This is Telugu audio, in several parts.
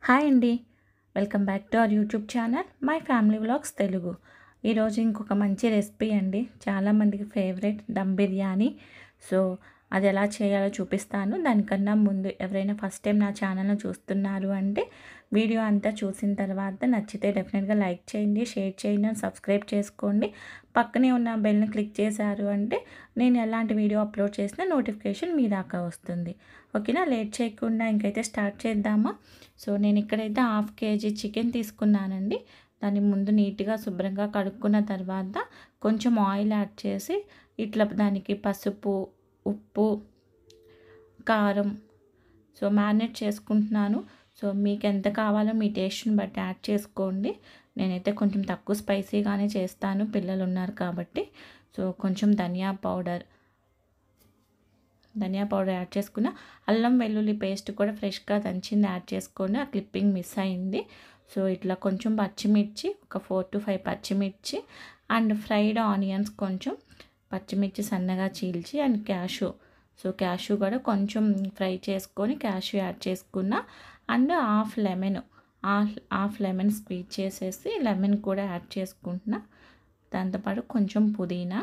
హాయ్ అండి. Welcome back to our YouTube channel my family vlogs Telugu. ఈరోజు ఇంకొక మంచి రెసిపీ అండి. చాలామందికి ఫేవరెట్ దమ్ బిర్యానీ. సో అది ఎలా చేయాలో చూపిస్తాను. దానికన్నా ముందు ఎవరైనా ఫస్ట్ టైం నా ఛానల్ను చూస్తున్నారు అంటే వీడియో అంతా చూసిన తర్వాత నచ్చితే డెఫినెట్గా లైక్ చేయండి, షేర్ చేయండి, సబ్స్క్రైబ్ చేసుకోండి. పక్కనే ఉన్న బెల్ని క్లిక్ చేశారు అంటే నేను ఎలాంటి వీడియో అప్లోడ్ చేసినా నోటిఫికేషన్ మీ దాకా వస్తుంది. ఓకేనా, లేట్ చేయకుండా ఇంకైతే స్టార్ట్ చేద్దామా. సో నేను ఇక్కడైతే 1/2 kg చికెన్ తీసుకున్నానండి. దాన్ని ముందు నీట్గా శుభ్రంగా కడుక్కున్న తర్వాత కొంచెం ఆయిల్ యాడ్ చేసి ఇట్లా దానికి పసుపు, ఉప్పు, కారం సో మ్యారినేట్ చేసుకుంటున్నాను. సో మీకు ఎంత కావాలో మీ టేస్ట్ని బట్టి యాడ్ చేసుకోండి. నేనైతే కొంచెం తక్కువ స్పైసీగానే చేస్తాను, పిల్లలు ఉన్నారు కాబట్టి. సో కొంచెం ధనియా పౌడర్ యాడ్ చేసుకున్న. అల్లం వెల్లుల్లి పేస్ట్ కూడా ఫ్రెష్గా దంచింది యాడ్ చేసుకోండి. ఆ క్లిప్పింగ్ మిస్ అయింది. సో ఇట్లా కొంచెం పచ్చిమిర్చి, ఒక 4 to 5 పచ్చిమిర్చి అండ్ ఫ్రైడ్ ఆనియన్స్, కొంచెం పచ్చిమిర్చి సన్నగా చీల్చి, అండ్ క్యాషు. సో క్యాషు కూడా కొంచెం ఫ్రై చేసుకొని క్యాషు యాడ్ చేసుకున్న. అండ్ హాఫ్ లెమన్ స్క్వీజ్ చేసేసి లెమన్ కూడా యాడ్ చేసుకుంటున్నా. దాంతోపాటు కొంచెం పుదీనా.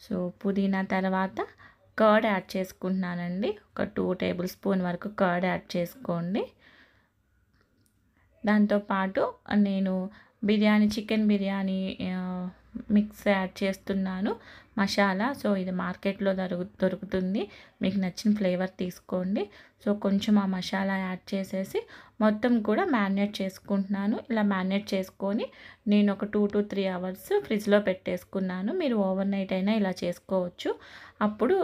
సో పుదీనా తర్వాత కర్డ్ యాడ్ చేసుకుంటున్నానండి. ఒక 2 టేబుల్ స్పూన్ వరకు కర్డ్ యాడ్ చేసుకోండి. దాంతోపాటు నేను చికెన్ బిర్యానీ మిక్స్ యాడ్ చేస్తున్నాను, మసాలా. సో ఇది మార్కెట్లో దొరుకుతుంది, మీకు నచ్చిన ఫ్లేవర్ తీసుకోండి. సో కొంచెం ఆ మసాలా యాడ్ చేసేసి మొత్తం కూడా మ్యారినేట్ చేసుకుంటున్నాను. ఇలా మ్యారినేట్ చేసుకొని నేను ఒక 2 to 3 అవర్స్ ఫ్రిడ్జ్లో పెట్టేసుకున్నాను. మీరు ఓవర్ నైట్ అయినా ఇలా చేసుకోవచ్చు. అప్పుడు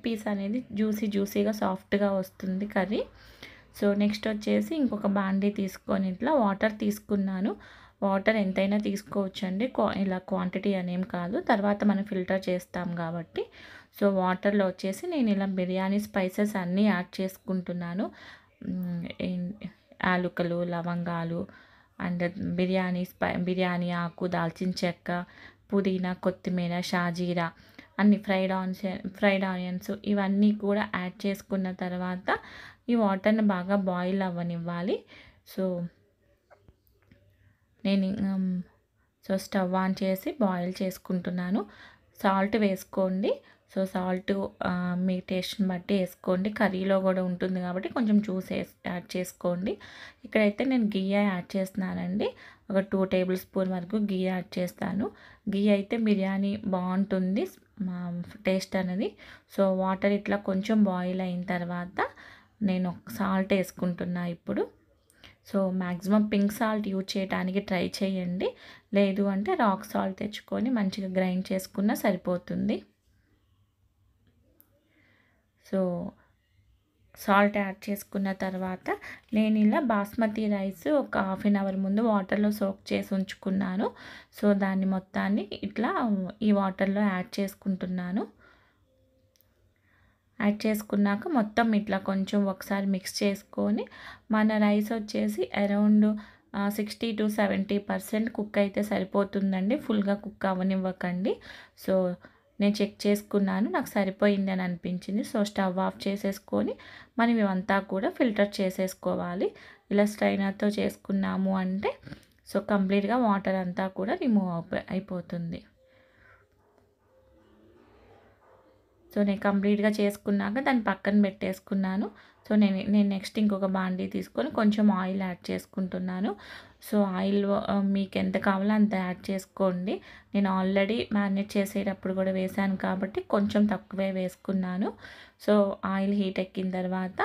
పీస్ అనేది జ్యూసీగా సాఫ్ట్గా వస్తుంది కర్రీ. సో నెక్స్ట్ వచ్చేసి ఇంకొక బాండీ తీసుకొని ఇట్లా వాటర్ తీసుకున్నాను. వాటర్ ఎంతైనా తీసుకోవచ్చు అండి, ఇలా క్వాంటిటీ అనేం కాదు, తర్వాత మనం ఫిల్టర్ చేస్తాం కాబట్టి. సో వాటర్లో వచ్చేసి నేను ఇలా బిర్యానీ స్పైసెస్ అన్నీ యాడ్ చేసుకుంటున్నాను. యాలకులు, లవంగాలు అండ్ బిర్యానీ ఆకు, దాల్చిన చెక్క, పుదీనా, కొత్తిమీర, షాజీరా, అన్ని ఫ్రైడ్ ఆనియన్స్ ఇవన్నీ కూడా యాడ్ చేసుకున్న తర్వాత ఈ వాటర్ని బాగా బాయిల్ అవ్వనివ్వాలి. సో నేను స్టవ్ ఆన్ చేసి బాయిల్ చేసుకుంటున్నాను. సాల్ట్ వేసుకోండి. సో సాల్ట్ మీ టేస్ట్ని బట్టి వేసుకోండి. కర్రీలో కూడా ఉంటుంది కాబట్టి కొంచెం యాడ్ చేసుకోండి. ఇక్కడైతే నేను గీ యాడ్ చేస్తున్నానండి. ఒక 2 టేబుల్ స్పూన్ వరకు గీ యాడ్ చేస్తాను. గీ అయితే బిర్యానీ బాగుంటుంది టేస్ట్ అనేది. సో వాటర్ ఇట్లా కొంచెం బాయిల్ అయిన తర్వాత నేను సాల్ట్ వేసుకుంటున్నా ఇప్పుడు. So maximum pink salt use చేయడానికి ట్రై చేయండి, లేదు అంటే రాక్ సాల్ట్ తెచ్చుకొని మంచిగా గ్రైండ్ చేసుకున్నా సరిపోతుంది. సో సాల్ట్ యాడ్ చేసుకున్న తర్వాత నేను ఇలా బాస్మతి రైస్ ఒక 1/2 అవర్ ముందు వాటర్లో సోక్ చేసి ఉంచుకున్నాను. సో దాన్ని మొత్తాన్ని ఇట్లా ఈ వాటర్లో యాడ్ చేసుకుంటున్నాను. యాడ్ చేసుకున్నాక మొత్తం ఇట్లా కొంచెం ఒకసారి మిక్స్ చేసుకొని, మన రైస్ వచ్చేసి అరౌండ్ 60 to 70% కుక్ అయితే సరిపోతుందండి, ఫుల్గా కుక్ అవ్వనివ్వకండి. సో నేను చెక్ చేసుకున్నాను, నాకు సరిపోయింది అని అనిపించింది. సో స్టవ్ ఆఫ్ చేసేసుకొని మనం ఇవంతా కూడా ఫిల్టర్ చేసేసుకోవాలి. ఇలా స్ట్రైనర్తో చేసుకున్నాము అంటే సో కంప్లీట్గా వాటర్ అంతా కూడా రిమూవ్ అయిపోతుంది. సో నేను కంప్లీట్గా చేసుకున్నాక దాన్ని పక్కన పెట్టేసుకున్నాను. సో నేను నెక్స్ట్ ఇంకొక బాండీ తీసుకొని కొంచెం ఆయిల్ యాడ్ చేసుకుంటున్నాను. సో ఆయిల్ మీకు ఎంత కావాలో అంత యాడ్ చేసుకోండి. నేను ఆల్రెడీ మ్యారినేట్ చేసేటప్పుడు కూడా వేసాను కాబట్టి కొంచెం తక్కువే వేసుకున్నాను. సో ఆయిల్ హీట్ ఎక్కిన తర్వాత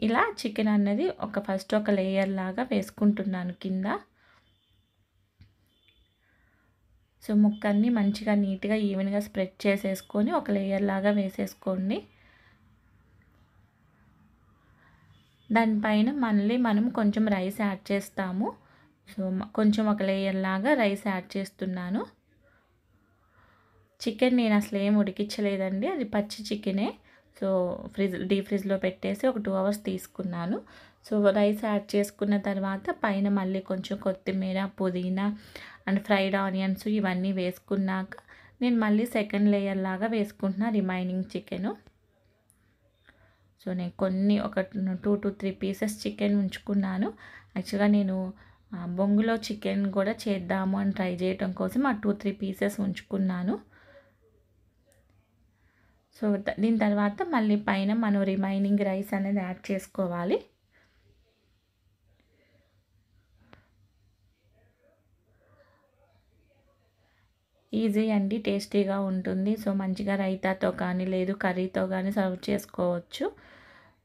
ఇలా చికెన్ అన్నది ఫస్ట్ ఒక లేయర్ లాగా వేసుకుంటున్నాను కింద. సో ముక్కన్ని మంచిగా నీట్గా ఈవెన్గా స్ప్రెడ్ చేసేసుకొని ఒక లేయర్ లాగా వేసేసుకోండి. దానిపైన మళ్ళీ మనం కొంచెం రైస్ యాడ్ చేస్తాము. సో కొంచెం ఒక లేయర్ లాగా రైస్ యాడ్ చేస్తున్నాను. చికెన్ నేను అసలు ఏం ఉడికించలేదండి, అది పచ్చి చికెనే. సో డీప్ ఫ్రిడ్జ్లో పెట్టేసి ఒక 2 అవర్స్ తీసుకున్నాను. సో రైస్ యాడ్ చేసుకున్న తర్వాత పైన మళ్ళీ కొంచెం కొత్తిమీర, పుదీనా అండ్ ఫ్రైడ్ ఆనియన్స్ ఇవన్నీ వేసుకున్నాక నేను మళ్ళీ సెకండ్ లేయర్ లాగా వేసుకుంటున్నా రిమైనింగ్ చికెను. సో నేను కొన్ని ఒక 2 to 3 పీసెస్ చికెన్ ఉంచుకున్నాను. యాక్చువల్గా నేను బొంగులో చికెన్ కూడా చేద్దాము అని ట్రై చేయడం కోసం ఆ 2-3 పీసెస్ ఉంచుకున్నాను. సో దీని తర్వాత మళ్ళీ పైన మనం రిమైనింగ్ రైస్ అనేది యాడ్ చేసుకోవాలి. ఈజీ అండి, టేస్టీగా ఉంటుంది. సో మంచిగా రైతాతో కానీ లేదు కర్రీతో కానీ సర్వ్ చేసుకోవచ్చు.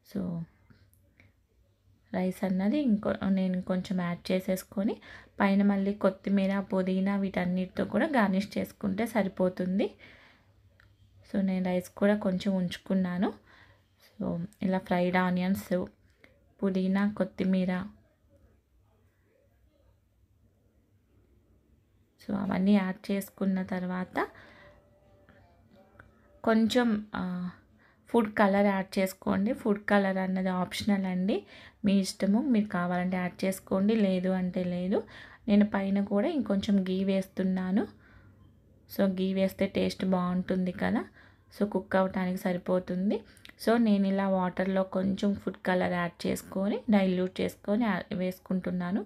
సో రైస్ అన్నది నేను కొంచెం యాడ్ చేసేసుకొని పైన మళ్ళీ కొత్తిమీర, పుదీనా వీటన్నిటితో కూడా గార్నిష్ చేసుకుంటే సరిపోతుంది. సో నేను రైస్ కూడా కొంచెం ఉంచుకున్నాను. సో ఇలా ఫ్రైడ్ ఆనియన్స్, పుదీనా, కొత్తిమీర, సో అవన్నీ యాడ్ చేసుకున్న తర్వాత కొంచెం ఫుడ్ కలర్ యాడ్ చేసుకోండి. ఫుడ్ కలర్ అన్నది ఆప్షనల్ అండి, మీ ఇష్టము. మీరు కావాలంటే యాడ్ చేసుకోండి, లేదు అంటే లేదు. నేను పైన కూడా ఇంకొంచెం గీ వేస్తున్నాను. సో గీ వేస్తే టేస్ట్ బాగుంటుంది కదా, సో కుక్ అవ్వడానికి సరిపోతుంది. సో నేను ఇలా వాటర్లో కొంచెం ఫుడ్ కలర్ యాడ్ చేసుకొని డైల్యూట్ చేసుకొని వేసుకుంటున్నాను.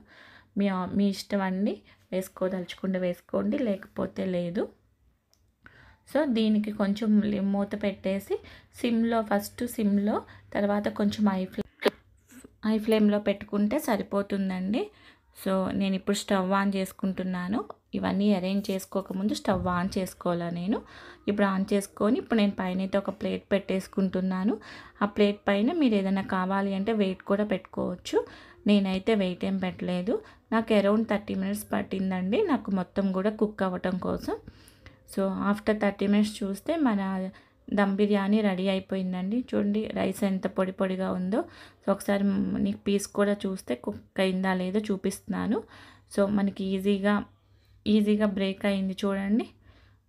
మీ ఇష్టం అండి, వేసుకోదలుచుకుంటే వేసుకోండి, లేకపోతే లేదు. సో దీనికి కొంచెం మూత పెట్టేసి ఫస్ట్ సిమ్లో తర్వాత కొంచెం హై ఫ్లేమ్లో పెట్టుకుంటే సరిపోతుందండి. సో నేను ఇప్పుడు స్టవ్ ఆన్ చేసుకుంటున్నాను. ఇవన్నీ అరేంజ్ చేసుకోకముందు స్టవ్ ఆన్ చేసుకోవాలా నేను. ఇప్పుడు ఆన్ చేసుకొని ఇప్పుడు నేను పైన అయితే ఒక ప్లేట్ పెట్టేసుకుంటున్నాను. ఆ ప్లేట్ పైన మీరు ఏదైనా కావాలి అంటే వెయిట్ కూడా పెట్టుకోవచ్చు. నేనైతే వెయిట్ ఏం పెట్టలేదు. నాకు అరౌండ్ 30 minutes పట్టిందండి నాకు మొత్తం కూడా కుక్ అవ్వటం కోసం. సో ఆఫ్టర్ 30 minutes చూస్తే మన దమ్ బిర్యానీ రెడీ అయిపోయిందండి. చూడండి రైస్ ఎంత పొడి పొడిగా ఉందో. సో ఒకసారి నీకు పీస్ కూడా చూస్తే కుక్ అయిందా లేదో చూపిస్తున్నాను. సో మనకి ఈజీగా బ్రేక్ అయింది చూడండి.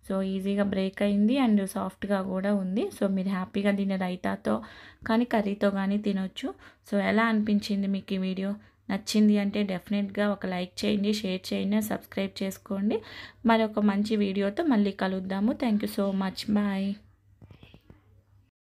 సో ఈజీగా బ్రేక్ అయింది అండ్ సాఫ్ట్గా కూడా ఉంది. సో మీరు హ్యాపీగా దీన్ని రైతాతో కానీ కర్రీతో కానీ తినొచ్చు. సో ఎలా అనిపించింది మీకు ఈ వీడియో? నచ్చింది అంటే డెఫినెట్గా ఒక లైక్ చేయండి, షేర్ చేయండి, సబ్స్క్రైబ్ చేసుకోండి. మరొక మంచి వీడియోతో మళ్ళీ కలుద్దాము. Thank you so much. Bye.